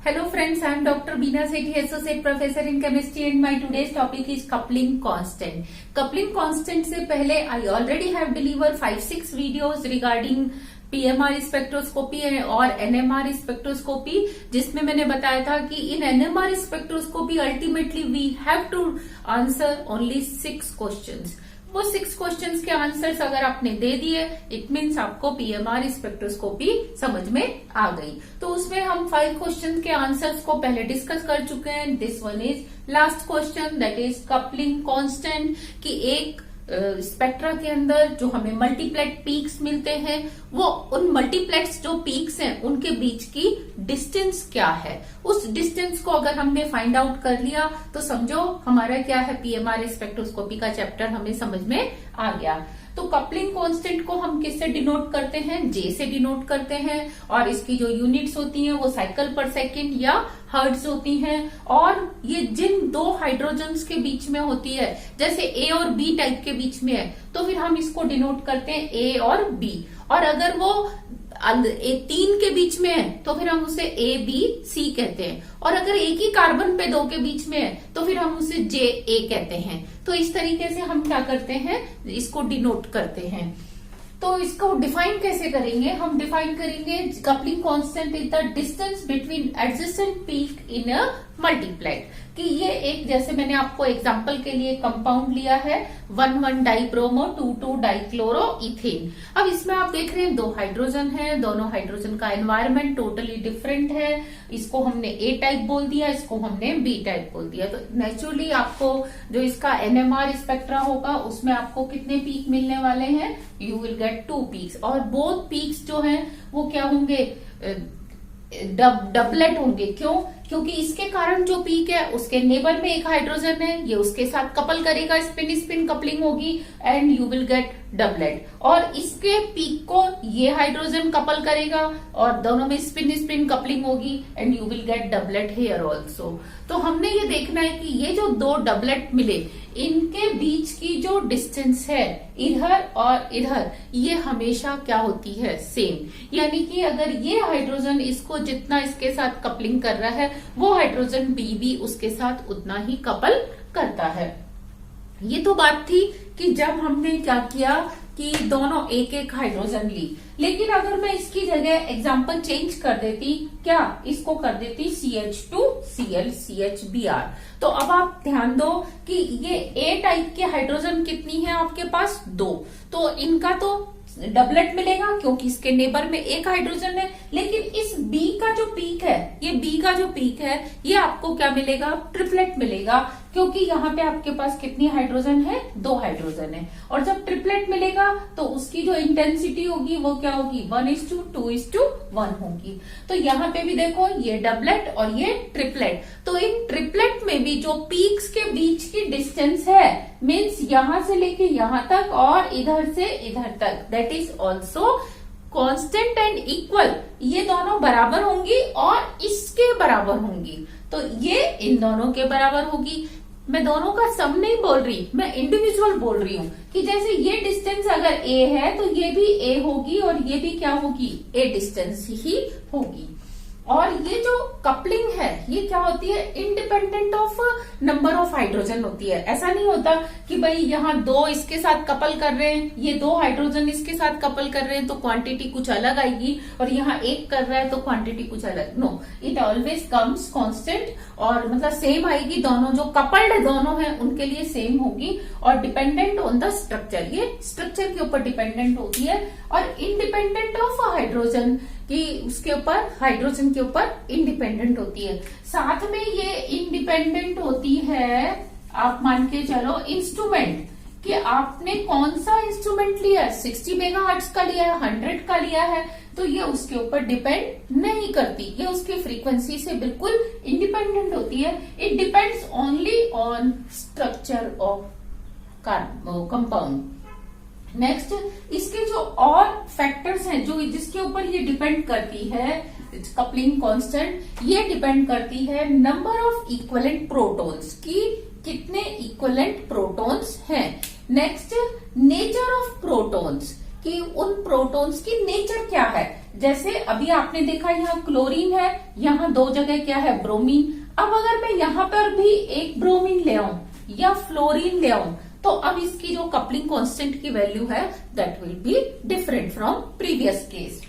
Hello friends, I am Dr. Beena Sethi, Associate Professor in Chemistry and my today's topic is coupling constant. Coupling constant से पहले I already have delivered 5-6 videos regarding PMR spectroscopy और NMR spectroscopy, जिसमें मैंने बताया था कि in NMR spectroscopy ultimately we have to answer only 6 questions. वो 6 questions के आंसर्स अगर आपने दे दिए इट मीन्स आपको पीएमआर स्पेक्ट्रोस्कोपी समझ में आ गई। तो उसमें हम 5 क्वेश्चंस के आंसर्स को पहले डिस्कस कर चुके हैं। This one is last question, that is coupling constant, कि एक स्पेक्ट्रा के अंदर जो हमें मल्टीप्लेट पीक्स मिलते हैं वो उन मल्टीप्लेट्स जो पीक्स हैं उनके बीच की डिस्टेंस क्या है। उस डिस्टेंस को अगर हमने फाइंड आउट कर लिया तो समझो हमारा क्या है, पीएमआर स्पेक्ट्रोस्कोपी का चैप्टर हमें समझ में आ गया। तो कपलिंग कांस्टेंट को हम किससे डिनोट करते हैं? जे से डिनोट करते हैं, और इसकी जो यूनिट्स होती हैं वो साइकिल पर सेकेंड या हर्ट्ज होती हैं। और ये जिन दो हाइड्रोजन्स के बीच में होती है, जैसे ए और बी टाइप के बीच में है, तो फिर हम इसको डिनोट करते हैं ए और बी। और अगर वो 3 के बीच में है तो फिर हम उसे ए बी सी कहते हैं। और अगर एक ही कार्बन पे 2 के बीच में है तो फिर हम उसे जे ए कहते हैं। तो इस तरीके से हम क्या करते हैं, इसको डिनोट करते हैं। तो इसको डिफाइन कैसे करेंगे? हम डिफाइन करेंगे coupling constant is the distance between adjacent peak in a multiplet, कि ये एक, जैसे मैंने आपको एग्जांपल के लिए कंपाउंड लिया है 1,1 डाइब्रोमो 2,2 डाइक्लोरो इथेन। अब इसमें आप देख रहे हैं 2 हाइड्रोजन है, दोनों हाइड्रोजन का एनवायरमेंट टोटली डिफरेंट है। इसको हमने ए टाइप बोल दिया, इसको हमने बी टाइप बोल दिया। तो नेचुरली आपको जो इसका एनएमआर स्पेक्ट्रा होगा उसमें आपको कितने पीक मिलने वाले हैं? You will get 2 peaks. और बोथ पीक्स जो हैं वो क्या होंगे? डबलेट होंगे। क्यों? क्योंकि इसके कारण जो पीक है उसके नेबर में एक हाइड्रोजन है, ये उसके साथ कपल करेगा, स्पिन स्पिन कपलिंग होगी and you will get doublet. और इसके पीक को ये हाइड्रोजन कपल करेगा और दोनों में स्पिन स्पिन कपलिंग होगी and you will get doublet here also. तो हमने ये देखना है कि ये जो 2 डबलेट मिले इनके बीच की जो डिस्टेंस है इधर और इधर, ये हमेशा क्या होती है? सेम। यानी कि अगर ये हाइड्रोजन इसको जितना इसके साथ कपलिंग कर रहा है वो हाइड्रोजन बी भी उसके साथ उतना ही कपल करता है। ये तो बात थी कि जब हमने क्या किया कि दोनों एक एक हाइड्रोजन ली। लेकिन अगर मैं इसकी जगह एग्जाम्पल चेंज कर देती, क्या इसको कर देती CH2Cl CHBr, तो अब आप ध्यान दो कि ये ए टाइप के हाइड्रोजन कितनी है आपके पास? 2। तो इनका तो डबलेट मिलेगा क्योंकि इसके नेबर में एक हाइड्रोजन है। लेकिन इस बी का जो पीक है, ये बी का जो पीक है ये आपको क्या मिलेगा? ट्रिपलेट मिलेगा, क्योंकि यहाँ पे आपके पास कितनी हाइड्रोजन है? 2 हाइड्रोजन है। और जब ट्रिपलेट मिलेगा तो उसकी जो इंटेंसिटी होगी वो क्या होगी? 1:2:1 होगी। तो यहाँ पे भी देखो ये डबलेट और ये ट्रिपलेट। तो इन ट्रिपलेट में भी जो पीक्स के बीच की डिस्टेंस है, मीन्स यहां से लेके यहां तक और इधर से इधर तक, that is also constant and equal. ये दोनों बराबर होंगी और इसके बराबर होंगी। तो ये इन दोनों के बराबर होगी। मैं दोनों का सम नहीं बोल रही, मैं इंडिविजुअल बोल रही हूँ कि जैसे ये डिस्टेंस अगर ए है तो ये भी ए होगी और ये भी क्या होगी? ए डिस्टेंस ही होगी। और ये जो कपलिंग है ये क्या होती है? Independent of number of hydrogen होती है। ऐसा नहीं होता कि भाई यहाँ 2 इसके साथ कपल कर रहे हैं, ये 2 हाइड्रोजन इसके साथ कपल कर रहे हैं तो क्वांटिटी कुछ अलग आएगी, और यहाँ 1 कर रहा है तो क्वांटिटी कुछ अलग। No, it always comes constant, और मतलब सेम आएगी। दोनों जो कपल्ड दोनों हैं उनके लिए सेम होगी। और डिपेंडेंट ऑन द स्ट्रक्चर, ये स्ट्रक्चर के ऊपर डिपेंडेंट होती है। और इंडिपेंडेंट ऑफ हाइड्रोजन, कि उसके ऊपर हाइड्रोजन के ऊपर इंडिपेंडेंट होती है। साथ में ये इंडिपेंडेंट होती है, आप मान के चलो इंस्ट्रूमेंट, कि आपने कौन सा इंस्ट्रूमेंट लिया है, 60 मेगाहर्ट्ज का लिया है, 100 का लिया है, तो ये उसके ऊपर डिपेंड नहीं करती। ये उसकी फ्रीक्वेंसी से बिल्कुल इंडिपेंडेंट होती है। It depends only on structure of compound. Next, इसके जो और फैक्टर्स हैं जो जिसके ऊपर ये डिपेंड करती है कपलिंग कांस्टेंट, ये डिपेंड करती है नंबर ऑफ इक्विवेलेंट प्रोटॉन्स, की कितने इक्विवेलेंट प्रोटॉन्स हैं। नेक्स्ट, नेचर ऑफ प्रोटॉन्स, कि उन प्रोटॉन्स की नेचर क्या है, जैसे अभी आपने देखा यहाँ क्लोरीन है, यहाँ दो जगह क्या है, ब्रोमीन। अब अगर मैं यहाँ पर भी एक ब्रोमीन ले आऊं या फ्लोरीन ले आऊं, तो अब इसकी जो कपलिंग कांस्टेंट की वैल्यू है that will be different from previous case.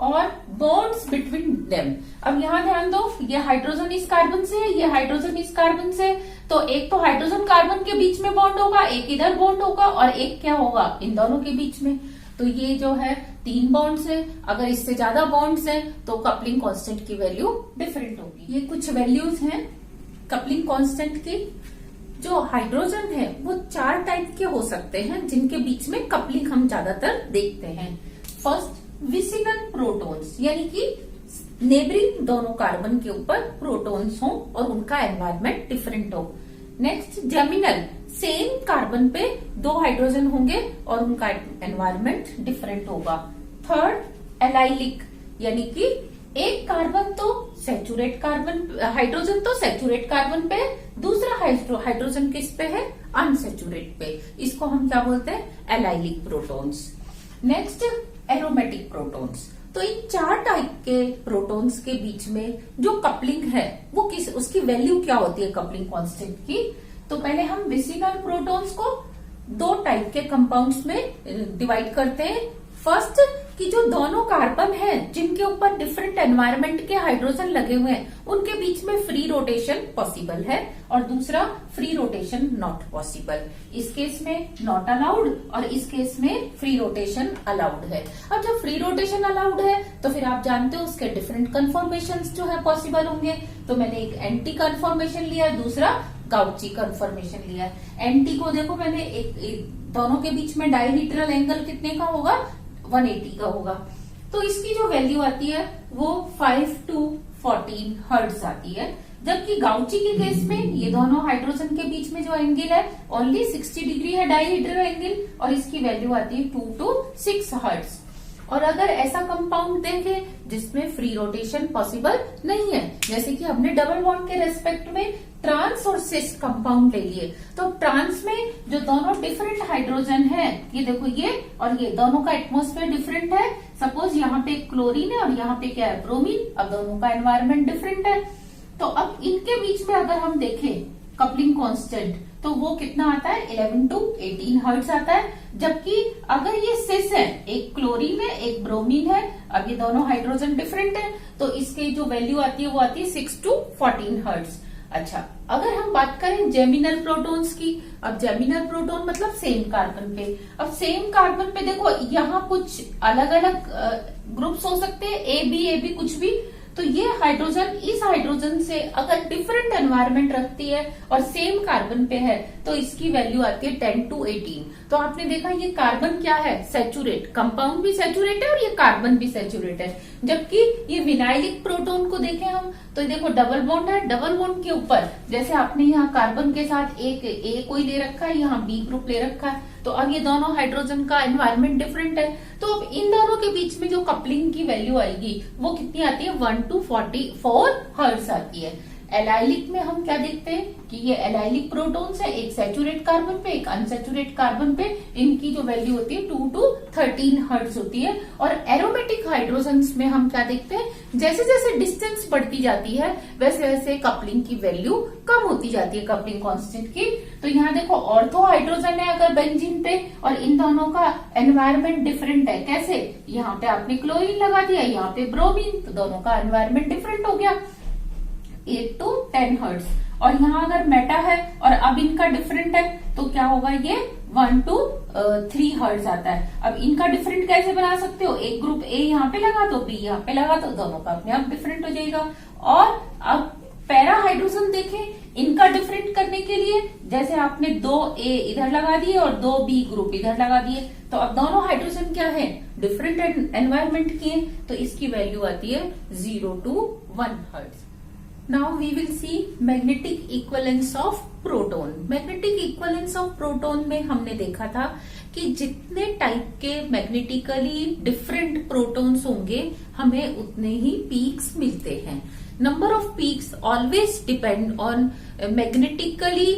और बॉन्ड्स बिटवीन देम, अब यहाँ ध्यान दो, ये हाइड्रोजन इस कार्बन से है, ये हाइड्रोजन इस कार्बन से, तो एक तो हाइड्रोजन कार्बन के बीच में बॉन्ड होगा, एक इधर बॉन्ड होगा, और एक क्या होगा, इन दोनों के बीच में। तो ये जो है 3 बॉन्ड्स है, अगर इससे ज्यादा बॉन्ड्स है तो कपलिंग कांस्टेंट की वैल्यू डिफरेंट होगी। ये कुछ वैल्यूज हैं कपलिंग कांस्टेंट की। जो हाइड्रोजन है वो 4 टाइप के हो सकते हैं जिनके बीच में कपलिंग हम ज्यादातर देखते हैं। फर्स्ट, विसिनल प्रोटॉन्स, यानी कि नेबरिंग दोनों कार्बन के ऊपर प्रोटॉन्स हो और उनका एनवायरमेंट डिफरेंट हो। नेक्स्ट, जेमिनल, सेम कार्बन पे 2 हाइड्रोजन होंगे और उनका एनवायरमेंट डिफरेंट होगा। थर्ड, एलाइलिक, यानी कि एक कार्बन तो सैचुरेट कार्बन, हाइड्रोजन तो सैचुरेट कार्बन पे, दूसरा हाइड्रोजन किस पे है, अनसैचुरेट पे। इसको हम क्या बोलते हैं, allylic protons. Next, aromatic protons. तो इन 4 टाइप के प्रोटॉन्स के बीच में जो कपलिंग है वो उसकी वैल्यू क्या होती है कपलिंग कांस्टेंट की। तो पहले हम विसिनल प्रोटॉन्स को 2 टाइप के कंपाउंड्स में डिवाइड करते हैं। फर्स्ट, कि जो दोनों कार्बन हैं जिनके ऊपर डिफरेंट एनवायरमेंट के हाइड्रोजन लगे हुए हैं उनके बीच में फ्री रोटेशन पॉसिबल है, और दूसरा फ्री रोटेशन नॉट पॉसिबल। इस केस में नॉट अलाउड और इस केस में फ्री रोटेशन अलाउड है। अब जब फ्री रोटेशन अलाउड है तो फिर आप जानते हो उसके डिफरेंट कन्फॉर्मेशंस जो है पॉसिबल होंगे। तो मैंने एक एंटी कन्फॉर्मेशन लिया, दूसरा गाउची कन्फर्मेशन लिया है। एंटी को देखो मैंने एक दोनों के बीच में डायहीड्रल एंगल कितने का होगा, 180 का होगा। तो इसकी जो वैल्यू आती है वो 5 to 14 हर्ट्ज आती है। जबकि गाउची के केस में ये दोनों हाइड्रोजन के बीच में जो एंगल है ओनली 60 डिग्री है डायहीड्रल एंगल, और इसकी वैल्यू आती है 2 to 6 हर्ट्ज। और अगर ऐसा कंपाउंड देखें जिसमें फ्री रोटेशन पॉसिबल नहीं है, जैसे कि हमने डबल बॉन्ड के रेस्पेक्ट में ट्रांस और सिस कंपाउंड ले लिए, तो ट्रांस में जो दोनों डिफरेंट हाइड्रोजन है, ये देखो ये और ये दोनों का एटमॉस्फेयर डिफरेंट है। सपोज यहाँ पे क्लोरीन है और यहाँ पे क्या है, ब्रोमीन। अब दोनों का एनवायरमेंट डिफरेंट है, तो अब इनके बीच में अगर हम देखें कपलिंग कांस्टेंट तो वो कितना आता है, 11 to 18 हर्ट्ज आता है। जबकि अगर ये सिस है, एक क्लोरीन है एक ब्रोमीन है, अब ये दोनों हाइड्रोजन डिफरेंट है, तो इसकी जो वैल्यू आती है वो आती है 6 to 14 हर्ट्ज। अच्छा, अगर हम बात करें जेमिनल प्रोटॉन्स की, अब जेमिनल प्रोटॉन मतलब सेम कार्बन पे। अब सेम कार्बन पे देखो यहाँ कुछ अलग अलग ग्रुप्स हो सकते हैं, ए बी कुछ भी। तो ये हाइड्रोजन इस हाइड्रोजन से अगर डिफरेंट एनवायरमेंट रखती है और सेम कार्बन पे है तो इसकी वैल्यू आती है 10 to 18। तो आपने देखा ये कार्बन क्या है, सैचुरेट, कंपाउंड भी सैचुरेट है और ये कार्बन भी सैचुरेट है। जबकि ये विनाइलिक प्रोटॉन को देखें हम तो देखो डबल बॉन्ड है, डबल बॉन्ड के ऊपर जैसे आपने यहाँ कार्बन के साथ एक ए कोई ले रखा है, यहाँ बी ग्रुप ले रखा है, तो अब ये दोनों हाइड्रोजन का एनवायरमेंट डिफरेंट है। तो अब इन दोनों के बीच में जो कपलिंग की वैल्यू आएगी वो कितनी आती है, 1 to 44 हर्ट्ज आती है। एलाइलिक में हम क्या देखते हैं कि ये एलाइलिक प्रोटॉन्स है, एक सैचुरेट कार्बन पे एक अनसैचुरेट कार्बन पे, इनकी जो वैल्यू होती है 2 to 13 हर्ट्ज होती है। और एरोमेटिक हाइड्रोजन्स में हम क्या देखते हैं, जैसे जैसे डिस्टेंस बढ़ती जाती है वैसे वैसे कपलिंग की वैल्यू कम होती जाती है, कपलिंग कांस्टेंट की। तो यहाँ देखो ऑर्थो हाइड्रोजन है अगर बेंजीन पे, और इन दोनों का एनवायरमेंट डिफरेंट है। कैसे, यहाँ पे आपने क्लोरीन लगा दिया, यहाँ पे ब्रोमीन, तो दोनों का एनवायरमेंट डिफरेंट हो गया, 8 to 10 हर्ट्ज। और यहाँ अगर मेटा है और अब इनका डिफरेंट है तो क्या होगा, ये 1 to 3 हर्ट्ज आता है। अब इनका डिफरेंट कैसे बना सकते हो, एक ग्रुप ए यहाँ पे लगा दो, बी यहाँ पे लगा दो, दोनों का अपने आप डिफरेंट हो जाएगा। और अब पैरा हाइड्रोजन देखें, इनका डिफरेंट करने के लिए जैसे आपने 2 ए इधर लगा दिए और 2 बी ग्रुप इधर लगा दिए, तो अब दोनों हाइड्रोजन क्या है, डिफरेंट एनवायरमेंट की है, तो इसकी वैल्यू आती है 0 to 1 hertz. Now we will see magnetic equivalence of proton. Magnetic equivalence of proton में हमने देखा था कि जितने टाइप के मैग्नेटिकली डिफरेंट प्रोटॉन्स होंगे हमें उतने ही पीक्स मिलते हैं। Number of peaks always depend on magnetically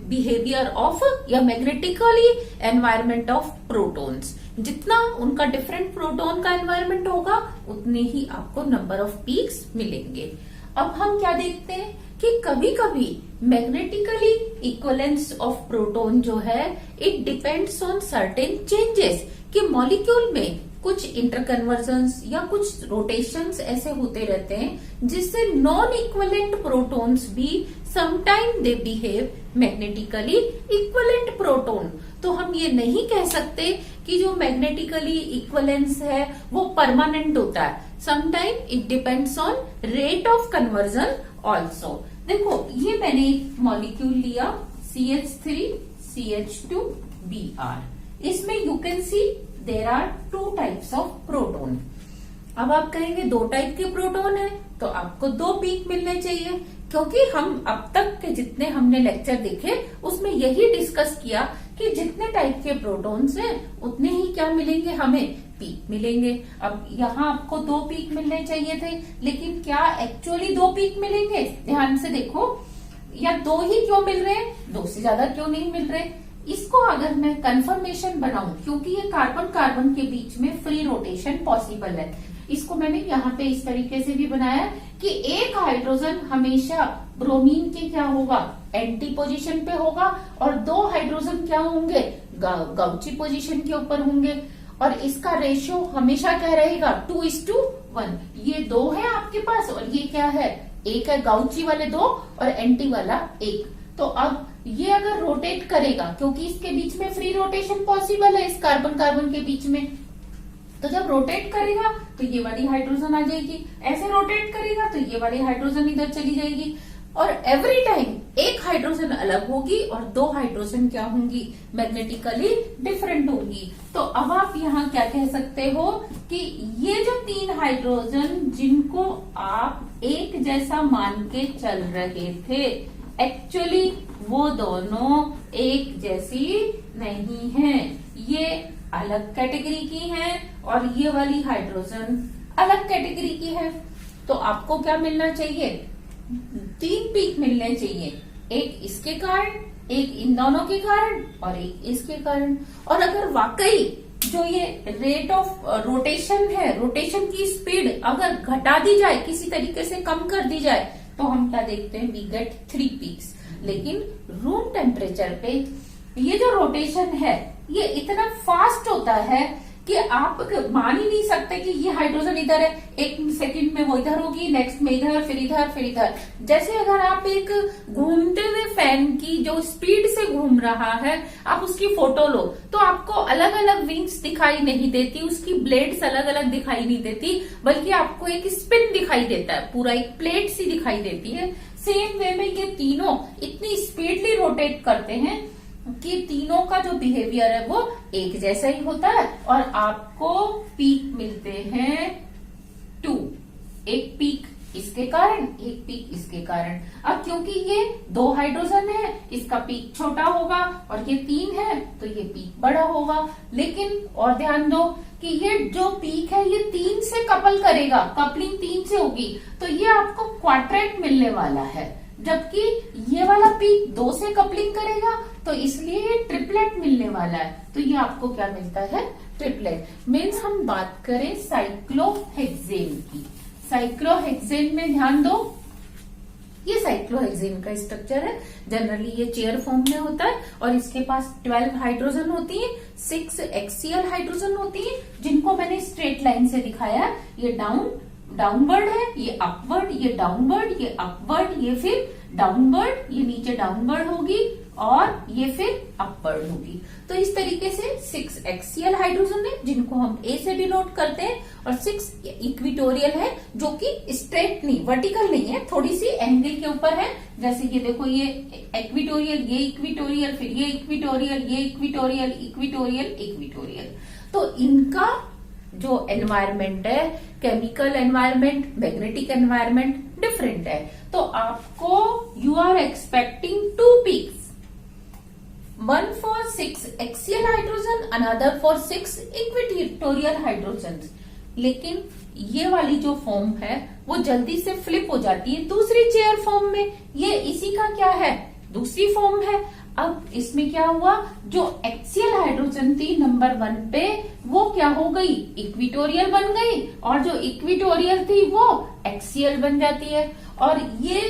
behaviour of या मैग्नेटिकली एनवायरमेंट ऑफ प्रोटॉन्स। जितना उनका डिफरेंट प्रोटॉन का एनवायरमेंट होगा उतने ही आपको नंबर ऑफ पीक्स मिलेंगे। अब हम क्या देखते हैं कि कभी कभी मैग्नेटिकली इक्वलेंस ऑफ प्रोटॉन जो है it depends on certain changes, कि मॉलिक्यूल में कुछ इंटरकन्वर्जन्स या कुछ रोटेशंस ऐसे होते रहते हैं जिससे नॉन इक्वलेंट प्रोटॉन्स भी sometime they behave magnetically equivalent proton. तो हम ये नहीं कह सकते कि जो मैग्नेटिकली इक्वलेंस है वो परमानेंट होता है, sometime it depends on rate of conversion also. देखो ये मैंने एक मॉलिक्यूल लिया CH3CH2Br, इसमें you can see there are 2 types of proton. अब आप कहेंगे 2 टाइप के प्रोटॉन है तो आपको 2 पीक मिलने चाहिए, क्योंकि हम अब तक के जितने हमने लेक्चर देखे उसमें यही डिस्कस किया कि जितने टाइप के प्रोटॉन्स हैं उतने ही क्या मिलेंगे, हमें पीक मिलेंगे। अब यहाँ आपको 2 पीक मिलने चाहिए थे, लेकिन क्या एक्चुअली 2 पीक मिलेंगे? ध्यान से देखो, या 2 ही क्यों मिल रहे हैं, 2 से ज्यादा क्यों नहीं मिल रहे? इसको अगर मैं कंफर्मेशन बनाऊं, क्योंकि ये कार्बन कार्बन के बीच में फ्री रोटेशन पॉसिबल है, इसको मैंने यहाँ पे इस तरीके से भी बनाया कि एक हाइड्रोजन हमेशा ब्रोमीन के क्या होगा, एंटी पोजीशन पे होगा, और 2 हाइड्रोजन क्या होंगे, गाउची पोजीशन के ऊपर होंगे, और इसका रेशियो हमेशा क्या रहेगा, 2:1। ये 2 है आपके पास और ये क्या है, 1 है, गाउची वाले 2 और एंटी वाला 1। तो अब ये अगर रोटेट करेगा, क्योंकि इसके बीच में फ्री रोटेशन पॉसिबल है इस कार्बन कार्बन के बीच में, तो जब रोटेट करेगा तो ये वाली हाइड्रोजन आ जाएगी, ऐसे रोटेट करेगा तो ये वाली हाइड्रोजन इधर चली जाएगी, और एवरी टाइम एक हाइड्रोजन अलग होगी और 2 हाइड्रोजन क्या होंगी, मैग्नेटिकली डिफरेंट होंगी। तो अब आप यहाँ क्या कह सकते हो कि ये जो 3 हाइड्रोजन जिनको आप एक जैसा मान के चल रहे थे, एक्चुअली वो दोनों एक जैसी नहीं है, ये अलग कैटेगरी की है और ये वाली हाइड्रोजन अलग कैटेगरी की है। तो आपको क्या मिलना चाहिए, 3 पीक मिलने चाहिए, एक इसके कारण, एक इन दोनों के कारण और एक इसके कारण। और अगर वाकई जो ये रेट ऑफ रोटेशन है, रोटेशन की स्पीड अगर घटा दी जाए, किसी तरीके से कम कर दी जाए, तो हम क्या देखते हैं, वी गेट 3 पीक्स। लेकिन रूम टेम्परेचर पे ये जो रोटेशन है ये इतना फास्ट होता है कि आप मान ही नहीं सकते कि ये हाइड्रोजन इधर है, 1 सेकंड में वो इधर होगी, नेक्स्ट में इधर, फिर इधर, फिर इधर। जैसे अगर आप एक घूमते हुए फैन की जो स्पीड से घूम रहा है, आप उसकी फोटो लो तो आपको अलग अलग विंग्स दिखाई नहीं देती, उसकी ब्लेड्स अलग अलग दिखाई नहीं देती, बल्कि आपको एक स्पिन दिखाई देता है, पूरा एक प्लेट सी दिखाई देती है। सेम वे में ये तीनों इतनी स्पीडली रोटेट करते हैं कि तीनों का जो बिहेवियर है वो एक जैसा ही होता है, और आपको पीक मिलते हैं 2, एक पीक इसके कारण, एक पीक इसके कारण। अब क्योंकि ये 2 हाइड्रोजन है, इसका पीक छोटा होगा, और ये 3 है तो ये पीक बड़ा होगा। लेकिन और ध्यान दो कि ये जो पीक है ये 3 से कपल करेगा, कपलिंग 3 से होगी, तो ये आपको क्वाड्रेट मिलने वाला है, जबकि ये वाला पीक 2 से कपलिंग करेगा, तो इसलिए ये ट्रिपलेट मिलने वाला है। तो ये आपको क्या मिलता है, ट्रिपलेट। मीन्स हम बात करें साइक्लोहेक्सेन की, साइक्लोहेक्सेन में ध्यान दो, ये साइक्लोहेक्सेन का स्ट्रक्चर है। जनरली ये चेयर फॉर्म में होता है और इसके पास 12 हाइड्रोजन होती है, 6 एक्सियल हाइड्रोजन होती है, जिनको मैंने स्ट्रेट लाइन से दिखाया। ये डाउनवर्ड है, ये अपवर्ड, ये डाउनवर्ड, ये अपवर्ड, ये फिर डाउनवर्ड, ये नीचे डाउनवर्ड होगी और ये फिर अपवर्ड होगी। तो इस तरीके से 6 एक्सियल हाइड्रोजन है जिनको हम ए से डिनोट करते हैं, और 6 इक्विटोरियल है जो कि स्ट्रेट नहीं, वर्टिकल नहीं है, थोड़ी सी एंगल के ऊपर है। जैसे ये देखो, ये इक्विटोरियल, ये इक्विटोरियल, फिर ये इक्विटोरियल, ये इक्विटोरियल, इक्विटोरियल, इक्विटोरियल। तो इनका जो एनवायरमेंट है, chemical environment, magnetic environment different है। तो आपको you are expecting 2 peaks, 1 for 6 axial hydrogen, another for 6 equatorial hydrogen. लेकिन ये वाली जो फॉर्म है वो जल्दी से फ्लिप हो जाती है दूसरी चेयर फॉर्म में। ये इसी का क्या है, दूसरी फॉर्म है। अब इसमें क्या हुआ, जो एक्सियल हाइड्रोजन थी नंबर 1 पे वो क्या हो गई, इक्विटोरियल बन गई, और जो इक्विटोरियल थी वो एक्सियल बन जाती है। और ये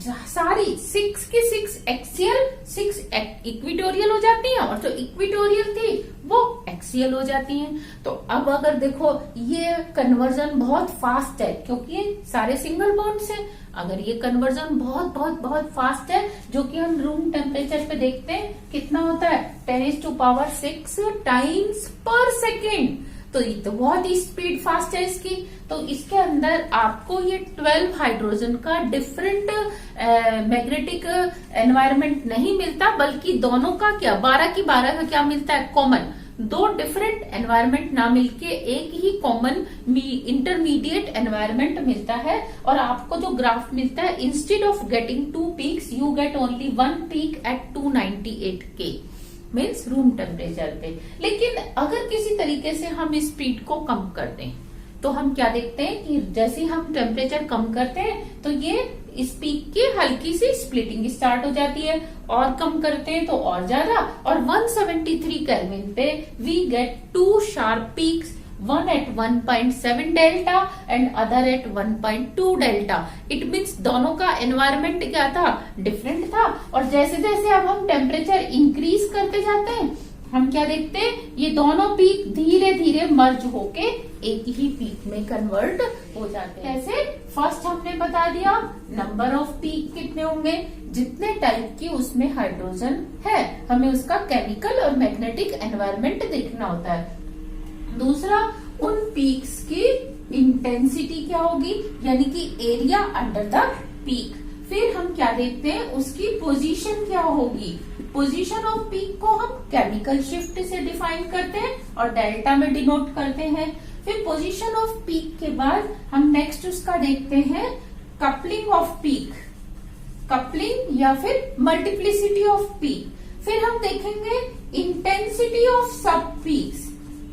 सारी 6 की 6 एक्सियल 6 इक्विटोरियल हो जाती हैं, और जो इक्विटोरियल थी वो एक्सियल हो जाती हैं। तो अब अगर देखो ये कन्वर्जन बहुत फास्ट है क्योंकि ये सारे सिंगल बॉन्ड्स हैं। अगर ये कन्वर्जन बहुत बहुत बहुत फास्ट है, जो कि हम रूम टेम्परेचर पे देखते हैं कितना होता है 10⁶ टाइम्स पर सेकेंड, तो ये तो बहुत ही स्पीड फास्ट है इसकी। तो इसके अंदर आपको ये 12 हाइड्रोजन का डिफरेंट मैग्नेटिक एनवायरनमेंट नहीं मिलता, बल्कि दोनों का क्या 12 की 12 का क्या मिलता है, कॉमन। दो डिफरेंट एनवायरनमेंट ना मिलके एक ही कॉमन इंटरमीडिएट एनवायरनमेंट मिलता है। और आपको जो ग्राफ मिलता है, instead of getting 2 peaks you get only 1 peak at 298 K means room temperature पे। लेकिन अगर किसी तरीके से हम इस स्पीड को कम कर दें तो हम क्या देखते हैं कि जैसे हम टेम्परेचर कम करते हैं तो ये इस पीक की हल्की सी स्प्लिटिंग स्टार्ट हो जाती है, और कम करते हैं तो और ज्यादा, और 173 केल्विन पे we get 2 sharp peaks, one at 1.7 delta and other at 1.2 delta. It means दोनों का एनवायरमेंट क्या था, डिफरेंट था। और जैसे जैसे अब हम टेम्परेचर इंक्रीज करते जाते हैं हम क्या देखते हैं, ये दोनों पीक धीरे धीरे मर्ज होके एक ही पीक में कन्वर्ट हो जाते हैं। कैसे, फर्स्ट हमने बता दिया नंबर ऑफ पीक कितने होंगे, जितने टाइप की उसमें हाइड्रोजन है हमें उसका केमिकल और मैग्नेटिक एनवायरमेंट देखना होता है। दूसरा, उन पीक्स की इंटेंसिटी क्या होगी, यानी कि एरिया अंडर द पीक। फिर हम क्या देखते हैं, उसकी पोजीशन क्या होगी। पोजीशन ऑफ पीक को हम केमिकल शिफ्ट से डिफाइन करते हैं और डेल्टा में डिनोट करते हैं। फिर पोजीशन ऑफ पीक के बाद हम नेक्स्ट उसका देखते हैं कपलिंग ऑफ पीक, कपलिंग या फिर मल्टीप्लिसिटी ऑफ पीक। फिर हम देखेंगे इंटेंसिटी ऑफ सब पीक्स,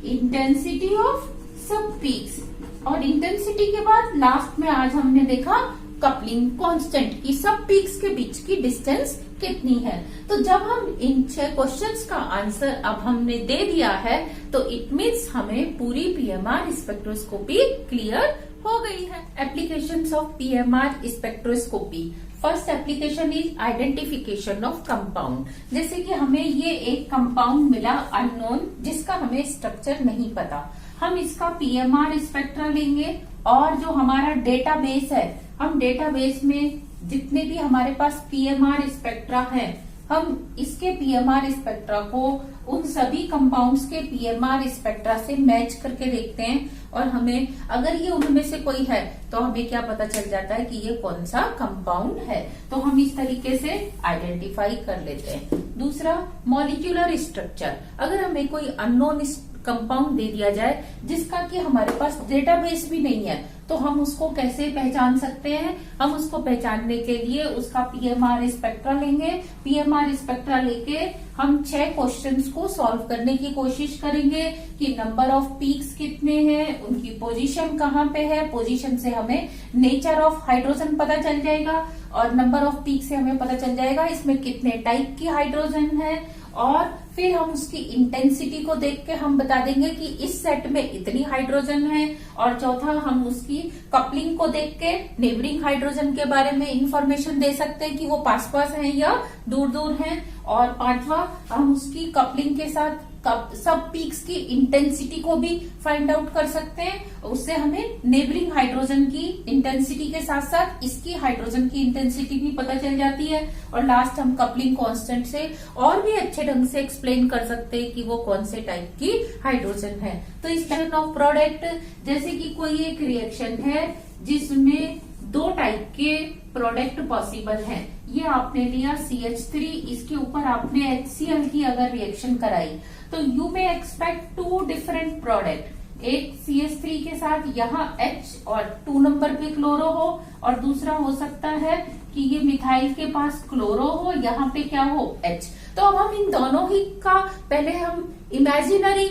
इंटेंसिटी ऑफ सब पीक्स, और इंटेंसिटी के बाद लास्ट में आज हमने देखा कपलिंग कांस्टेंट की सब पीक्स के बीच की डिस्टेंस कितनी है। तो जब हम इन 6 क्वेश्चंस का आंसर अब हमने दे दिया है तो इट मीन्स हमें पूरी पीएमआर स्पेक्ट्रोस्कोपी क्लियर हो गई है। Applications of PMR spectroscopy. First application is identification of compound. जैसे कि हमें ये एक कंपाउंड मिला अननोन, जिसका हमें स्ट्रक्चर नहीं पता, हम इसका पीएमआर स्पेक्ट्रा लेंगे और जो हमारा डेटाबेस है, हम डेटाबेस में जितने भी हमारे पास पीएमआर स्पेक्ट्रा है हम इसके पीएमआर स्पेक्ट्रा को उन सभी कंपाउंड्स के पीएमआर स्पेक्ट्रा से मैच करके देखते हैं, और हमें अगर ये उनमें से कोई है तो हमें क्या पता चल जाता है कि ये कौन सा कंपाउंड है। तो हम इस तरीके से आइडेंटिफाई कर लेते हैं। दूसरा, मॉलिक्यूलर स्ट्रक्चर। अगर हमें कोई अननोन कंपाउंड दे दिया जाए जिसका कि हमारे पास डेटाबेस भी नहीं है तो हम उसको कैसे पहचान सकते हैं। हम उसको पहचानने के लिए उसका पीएमआर स्पेक्ट्रा लेंगे। पीएमआर स्पेक्ट्रा लेके हम 6 क्वेश्चंस को सॉल्व करने की कोशिश करेंगे कि नंबर ऑफ पीक्स कितने हैं, उनकी पोजीशन कहाँ पे है। पोजीशन से हमें नेचर ऑफ हाइड्रोजन पता चल जाएगा, और नंबर ऑफ पीक से हमें पता चल जाएगा इसमें कितने टाइप की हाइड्रोजन है। और फिर हम उसकी इंटेंसिटी को देख के हम बता देंगे कि इस सेट में इतनी हाइड्रोजन है। और चौथा, हम उसकी कपलिंग को देख के नेबरिंग हाइड्रोजन के बारे में इंफॉर्मेशन दे सकते हैं कि वो पास पास हैं या दूर दूर हैं। और पांचवा, हम उसकी कपलिंग के साथ सब पीक्स की इंटेंसिटी को भी फाइंड आउट कर सकते हैं। उससे हमें नेबरिंग हाइड्रोजन की इंटेंसिटी के साथ साथ इसकी हाइड्रोजन की इंटेंसिटी भी पता चल जाती है। और लास्ट, हम कपलिंग कांस्टेंट से और भी अच्छे ढंग से एक्सप्लेन कर सकते हैं कि वो कौन से टाइप की हाइड्रोजन है। तो इस टाइप ऑफ प्रोडक्ट, जैसे कि कोई एक रिएक्शन है जिसमें 2 टाइप के प्रोडक्ट पॉसिबल हैं। ये आपने लिया CH3, इसके ऊपर आपने HCl की अगर रिएक्शन कराई तो you may expect 2 different product. एक CH3 के साथ यहाँ H और 2 नंबर पे क्लोरो हो, और दूसरा हो सकता है कि ये मिथाइल के पास क्लोरो हो, यहाँ पे क्या हो H। तो अब हम इन दोनों ही का पहले हम इमेजिनरी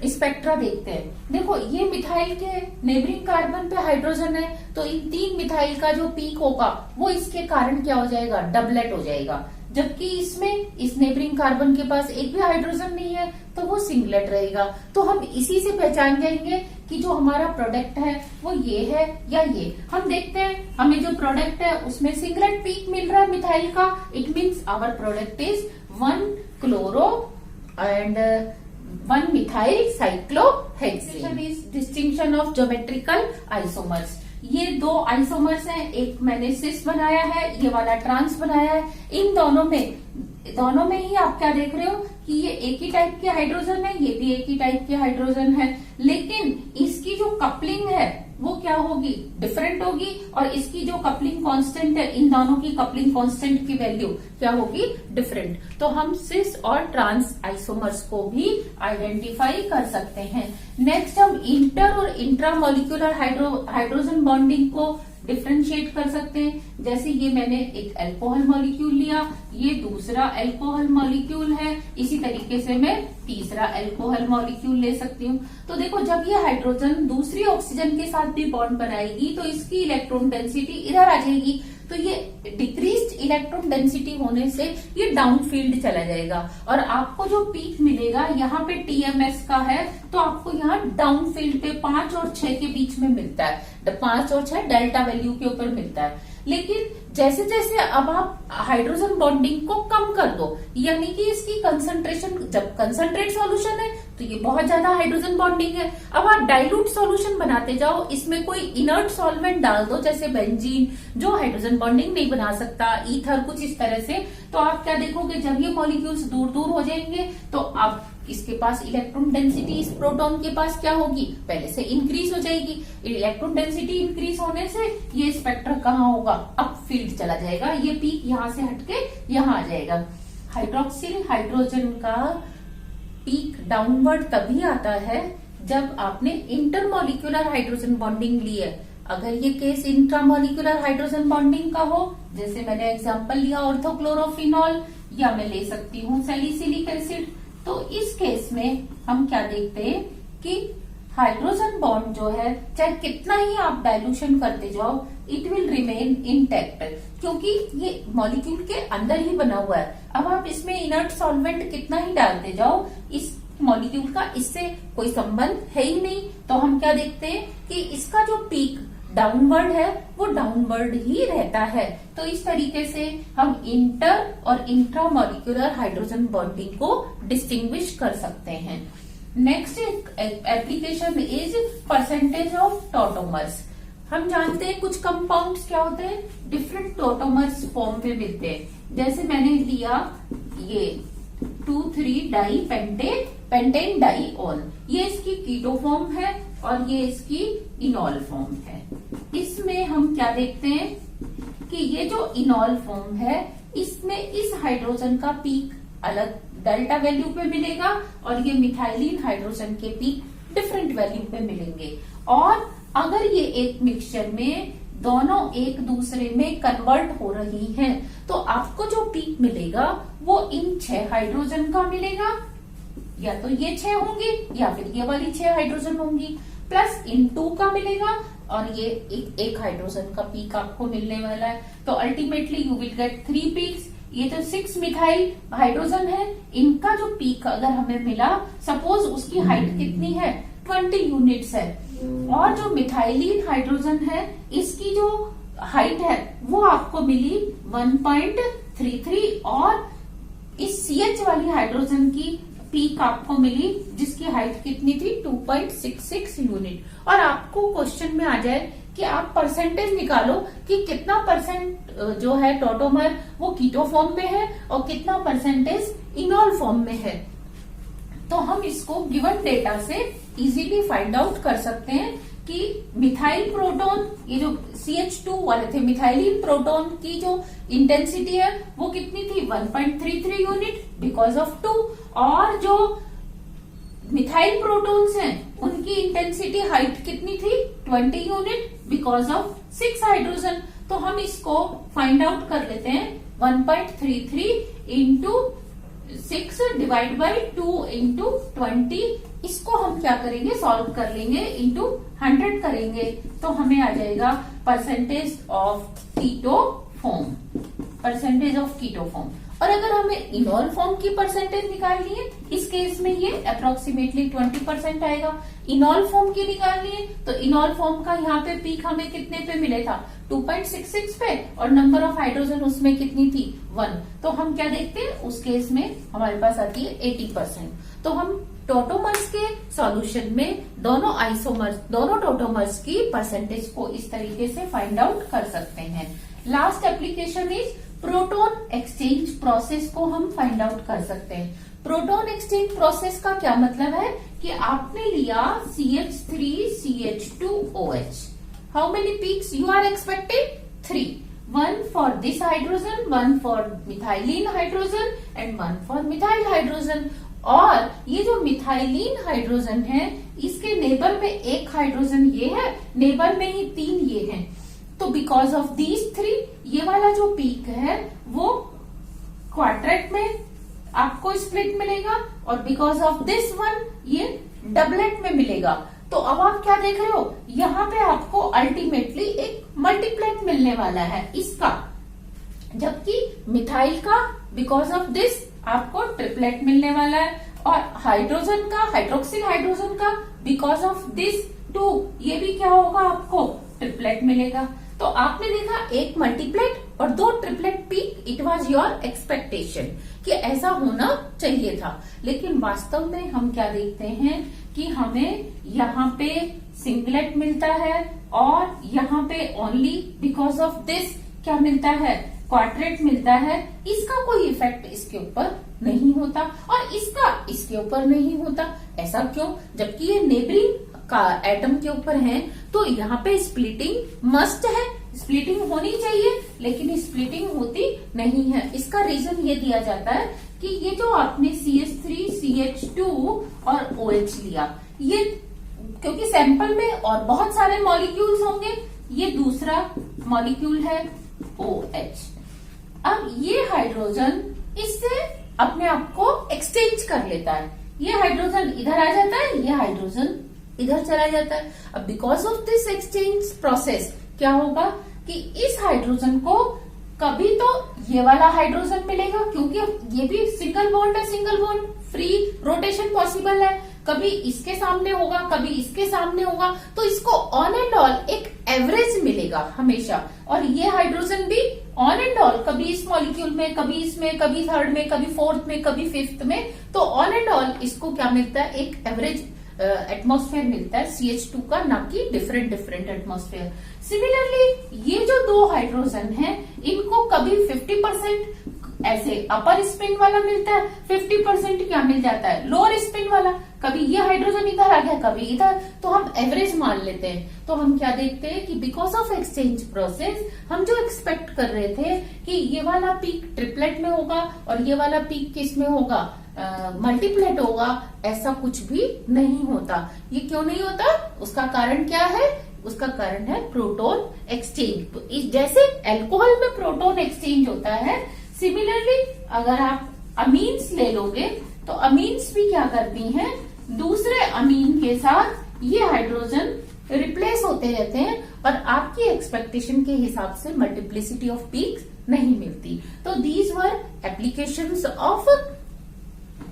स्पेक्ट्रा देखते हैं। देखो, ये मिथाइल के नेबरिंग कार्बन पे हाइड्रोजन है, तो इन 3 मिथाइल का जो पीक होगा वो इसके कारण क्या हो जाएगा, डबलेट हो जाएगा। जबकि इसमें इस नेबरिंग कार्बन के पास एक भी हाइड्रोजन नहीं है, तो वो सिंगलेट रहेगा। तो हम इसी से पहचान जाएंगे कि जो हमारा प्रोडक्ट है वो ये है या ये। हम देखते हैं हमें जो प्रोडक्ट है उसमें सिंगलेट पीक मिल रहा है मिथाइल का, it means our product is 1 chloro and 1 methyl cyclohexane. Is distinction of geometrical isomers. ये 2 आइसोमर्स हैं, एक मैंने सिस बनाया है, ये वाला ट्रांस बनाया है। इन दोनों में ही आप क्या देख रहे हो कि ये एक ही टाइप के हाइड्रोजन है, ये भी एक ही टाइप के हाइड्रोजन है, लेकिन इसकी जो कपलिंग है वो क्या होगी, डिफरेंट होगी। और इसकी जो कपलिंग कांस्टेंट है, इन दोनों की कपलिंग कांस्टेंट की वैल्यू क्या होगी, डिफरेंट। तो हम सिस और ट्रांस आइसोमर्स को भी आइडेंटिफाई कर सकते हैं। नेक्स्ट हम इंटर और इंट्रा मॉलिक्यूलर हाइड्रोजन बॉन्डिंग को डिफ्रेंशिएट कर सकते हैं। जैसे ये मैंने एक अल्कोहल मॉलिक्यूल लिया, ये दूसरा अल्कोहल मॉलिक्यूल है, इसी तरीके से मैं तीसरा अल्कोहल मॉलिक्यूल ले सकती हूँ। तो देखो जब ये हाइड्रोजन दूसरी ऑक्सीजन के साथ भी बॉन्ड बनाएगी तो इसकी इलेक्ट्रॉन डेंसिटी इधर आ जाएगी। तो ये डिक्रीज्ड इलेक्ट्रॉन डेंसिटी होने से ये डाउन फील्ड चला जाएगा और आपको जो पीक मिलेगा यहाँ पे टीएमएस का है, तो आपको यहाँ डाउन फील्ड पे 5 और 6 के बीच में मिलता है। 5 और 6 डेल्टा वैल्यू के ऊपर मिलता है। लेकिन जैसे जैसे अब आप हाइड्रोजन बॉन्डिंग को कम कर दो, यानी कि इसकी कंसंट्रेशन, जब कंसंट्रेट सॉल्यूशन है तो ये बहुत ज्यादा हाइड्रोजन बॉन्डिंग है। अब आप डाइल्यूट सॉल्यूशन बनाते जाओ, इसमें कोई इनर्ट सॉल्वेंट डाल दो जैसे बेंजीन, जो हाइड्रोजन बॉन्डिंग नहीं बना सकता, ईथर, कुछ इस तरह से। तो आप क्या देखोगे, जब ये मॉलिक्यूल्स दूर दूर हो जाएंगे तो आप इसके पास इलेक्ट्रॉन डेंसिटी इस प्रोटॉन के पास क्या होगी, पहले से इंक्रीज हो जाएगी। इलेक्ट्रॉन डेंसिटी इंक्रीज होने से ये स्पेक्ट्रम कहाँ होगा, अप फील्ड चला जाएगा। ये पीक यहाँ से हटके यहाँ आ जाएगा। हाइड्रोक्सिल हाइड्रोजन का पीक डाउनवर्ड तभी आता है जब आपने इंटरमॉलिक्यूलर हाइड्रोजन बॉन्डिंग ली है। अगर ये केस इंट्रामॉलिक्यूलर हाइड्रोजन बॉन्डिंग का हो, जैसे मैंने एग्जांपल लिया ऑर्थोक्लोरोफिनॉल, या मैं ले सकती हूँ सैलिसिलिक एसिड, तो इस केस में हम क्या देखते हैं कि हाइड्रोजन बॉन्ड जो है चाहे कितना ही आप डाइल्यूशन करते जाओ, इट विल रिमेन इंटैक्ट, क्योंकि ये मॉलिक्यूल के अंदर ही बना हुआ है। अब आप इसमें इनर्ट सॉल्वेंट कितना ही डालते जाओ, इस मॉलिक्यूल का इससे कोई संबंध है ही नहीं। तो हम क्या देखते हैं कि इसका जो पीक डाउनवर्ड है वो डाउनवर्ड ही रहता है। तो इस तरीके से हम इंटर और इंट्रा मॉलिक्यूलर हाइड्रोजन बॉन्डिंग को डिस्टिंग्विश कर सकते हैं। Next application is percentage of tautomers. हम जानते हैं कुछ कंपाउंड्स क्या होते हैं, डिफरेंट टॉटोमर्स फॉर्म में मिलते हैं। जैसे मैंने लिया ये 2,3 डाई पेंटेन डाईऑल, ये इसकी कीटो फॉर्म है और ये इसकी इनॉल फॉर्म है। इसमें हम क्या देखते हैं कि ये जो इनॉल फॉर्म है, इसमें इस हाइड्रोजन का पीक अलग डेल्टा वैल्यू पे मिलेगा और ये मिथाइलिन हाइड्रोजन के पीक डिफरेंट वैल्यू पे मिलेंगे। और अगर ये एक मिक्सचर में दोनों एक दूसरे में कन्वर्ट हो रही हैं, तो आपको जो पीक मिलेगा वो इन 6 हाइड्रोजन का मिलेगा, या तो ये 6 होंगी या फिर ये वाली 6 हाइड्रोजन होंगी, प्लस इन 2 का मिलेगा और ये एक हाइड्रोजन का पीक आपको मिलने वाला है। तो ultimately you will get 3 peaks. ये तो 6 मिथाइल हाइड्रोजन है, इनका जो पीक अगर हमें मिला, सपोज उसकी हाइट कितनी है, 20 यूनिट्स है, और जो मिथाइलिन हाइड्रोजन है इसकी जो हाइट है वो आपको मिली 1.33, और इस CH वाली हाइड्रोजन की पीक आपको मिली जिसकी हाइट कितनी थी, 2.66 यूनिट। और आपको क्वेश्चन में आ जाए कि आप परसेंटेज निकालो कि कितना परसेंट जो है टॉटोमर वो कीटो फॉर्म में है और कितना परसेंटेज इनॉल फॉर्म में है। तो हम इसको गिवन डेटा से इजीली फाइंड आउट कर सकते हैं कि मिथाइल प्रोटॉन, ये जो CH2 वाले थे, मिथाइलिन प्रोटॉन की जो इंटेंसिटी है वो कितनी थी, 1.33 यूनिट बिकॉज ऑफ 2, और जो मिथाइल प्रोटॉन्स हैं उनकी इंटेंसिटी हाइट कितनी थी, 20 यूनिट बिकॉज ऑफ 6 हाइड्रोजन। तो हम इसको फाइंड आउट कर लेते हैं, 1.33 इंटू 6 डिवाइड बाई 2 इंटू 20। इसको हम क्या करेंगे, सॉल्व कर लेंगे, इंटू 100 करेंगे, तो हमें आ जाएगा percentage of keto form, percentage of keto form. और अगर हमें इनॉल फॉर्म की परसेंटेज निकालनी है, इस केस में ये अप्रोक्सीमेटली 20% आएगा। इनॉल फॉर्म की निकालनी है तो इनॉल फॉर्म का यहाँ पे पीक हमें कितने पे मिले था, 2.66 पे, और नंबर ऑफ हाइड्रोजन उसमें कितनी थी, 1। तो हम क्या देखते हैं, उस केस में हमारे पास आती है 80%। तो हम टोटोमर्स के सॉल्यूशन में दोनों टोटोमर्स की परसेंटेज को इस तरीके से फाइंड आउट कर सकते हैं। Last application is proton exchange process को हम फाइंड आउट कर सकते हैं। प्रोटॉन एक्सचेंज प्रोसेस का क्या मतलब है कि आपने लिया CH3CH2OH। How many peaks you are expecting, 3, 1 for this hydrogen, 1 for methylene hydrogen and 1 for methyl hydrogen। और ये जो मिथाइलिन हाइड्रोजन है, इसके नेबर में एक हाइड्रोजन ये है, नेबर में ही 3 ये हैं। तो बिकॉज ऑफ दीज 3 ये वाला जो पीक है वो क्वाड्रेट में आपको स्प्लिट मिलेगा, और बिकॉज ऑफ दिस वन ये डबलेट में मिलेगा। तो अब आप क्या देख रहे हो, यहाँ पे आपको अल्टीमेटली एक मल्टीप्लेट मिलने वाला है इसका, जबकि मिथाइल का बिकॉज ऑफ दिस आपको ट्रिपलेट मिलने वाला है, और हाइड्रोजन का, हाइड्रोक्सिल हाइड्रोजन का बिकॉज ऑफ दिस 2 ये भी क्या होगा, आपको ट्रिपलेट मिलेगा। तो आपने देखा एक मल्टीप्लेट और 2 triplet peak, it was your expectation कि ऐसा होना चाहिए था। लेकिन वास्तव में हम क्या देखते हैं कि हमें यहाँ पे सिंगलेट मिलता है, और यहाँ पे ओनली बिकॉज ऑफ दिस क्या मिलता है, क्वाड्रेट मिलता है। इसका कोई इफेक्ट इसके ऊपर नहीं होता, और इसका इसके ऊपर नहीं होता। ऐसा क्यों, जबकि ये नेबरिंग का एटम के ऊपर है, तो यहाँ पे स्प्लिटिंग मस्ट है, स्प्लिटिंग होनी चाहिए, लेकिन स्प्लिटिंग होती नहीं है। इसका रीजन ये दिया जाता है कि ये जो आपने CH3CH2 और OH लिया, ये क्योंकि सैंपल में और बहुत सारे मॉलिक्यूल्स होंगे, ये दूसरा मॉलिक्यूल है OH। अब ये हाइड्रोजन इससे अपने आप को एक्सचेंज कर लेता है, ये हाइड्रोजन इधर आ जाता है, ये हाइड्रोजन इधर चला जाता है। अब because of this exchange process क्या होगा कि इस हाइड्रोजन को कभी तो ये वाला हाइड्रोजन मिलेगा, क्योंकि ये भी सिंगल बॉन्ड है, single bond free rotation possible है, कभी इसके सामने होगा, कभी इसके सामने होगा, तो इसको ऑन एंड ऑल एक एवरेज मिलेगा हमेशा। और ये हाइड्रोजन भी ऑन एंड ऑल कभी इस मॉलिक्यूल में, कभी इसमें, कभी थर्ड में, कभी फोर्थ में, कभी फिफ्थ में, तो ऑन एंड ऑल इसको क्या मिलता है, एक एवरेज एटमॉस्फेयर मिलता है CH2 का, ना कि डिफरेंट डिफरेंट एटमॉस्फेयर। सिमिलरली ये जो 2 हाइड्रोजन हैं, इनको कभी 50% ऐसे अपर स्पिन वाला मिलता है, 50% क्या मिल जाता है, लोअर स्पिन वाला। कभी ये हाइड्रोजन इधर आ गया, कभी इधर, तो हम एवरेज मान लेते हैं। तो हम क्या देखते हैं कि बिकॉज ऑफ एक्सचेंज प्रोसेस हम जो एक्सपेक्ट कर रहे थे कि ये वाला पीक ट्रिपलेट में होगा और ये वाला पीक किस में होगा, मल्टीप्लेट होगा, ऐसा कुछ भी नहीं होता। ये क्यों नहीं होता, उसका कारण क्या है, उसका कारण है प्रोटॉन एक्सचेंज। जैसे अल्कोहल में प्रोटॉन एक्सचेंज होता है, सिमिलरली अगर आप अमीन्स ले लोगे तो अमीन्स भी क्या करती हैं, दूसरे अमीन के साथ ये हाइड्रोजन रिप्लेस होते रहते हैं, और आपकी एक्सपेक्टेशन के हिसाब से मल्टीप्लिसिटी ऑफ पीक्स नहीं मिलती। तो these were applications of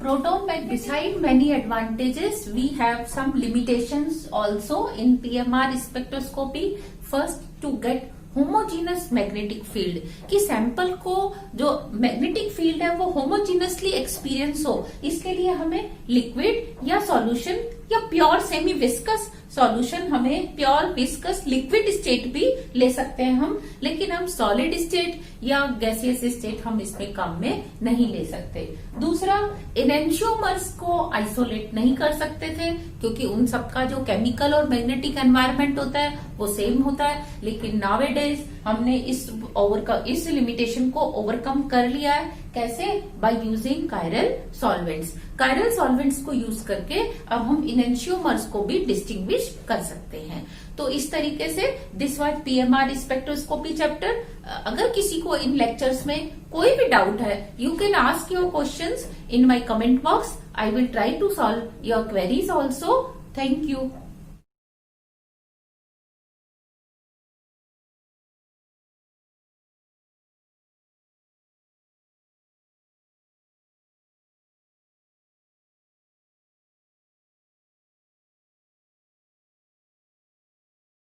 proton. But beside many advantages, we have some limitations also in PMR spectroscopy. First, to get homogeneous magnetic field, कि सैंपल को जो मैग्नेटिक फील्ड है वो होमोजीनसली एक्सपीरियंस हो, इसके लिए हमें लिक्विड या सॉल्यूशन या प्योर सेमी विस्कस सॉल्यूशन, हमें प्योर विस्कस लिक्विड स्टेट भी ले सकते हैं हम, लेकिन हम सॉलिड स्टेट या गैसियस स्टेट हम इसमें काम में नहीं ले सकते। दूसरा, एनेंशियोमर्स को आइसोलेट नहीं कर सकते थे, क्योंकि उन सबका जो केमिकल और मैग्नेटिक एनवायरनमेंट होता है वो सेम होता है। लेकिन नाउअडेज हमने इस लिमिटेशन को ओवरकम कर लिया है। कैसे? By using chiral solvents. Chiral solvents को यूज करके अब हम इनेंशियोमर्स को भी डिस्टिंग्विश कर सकते हैं। तो इस तरीके से this was PMR spectroscopy chapter. अगर किसी को इन लेक्चर्स में कोई भी डाउट है, you can ask your questions in my comment box. I will try to solve your queries also. Thank you.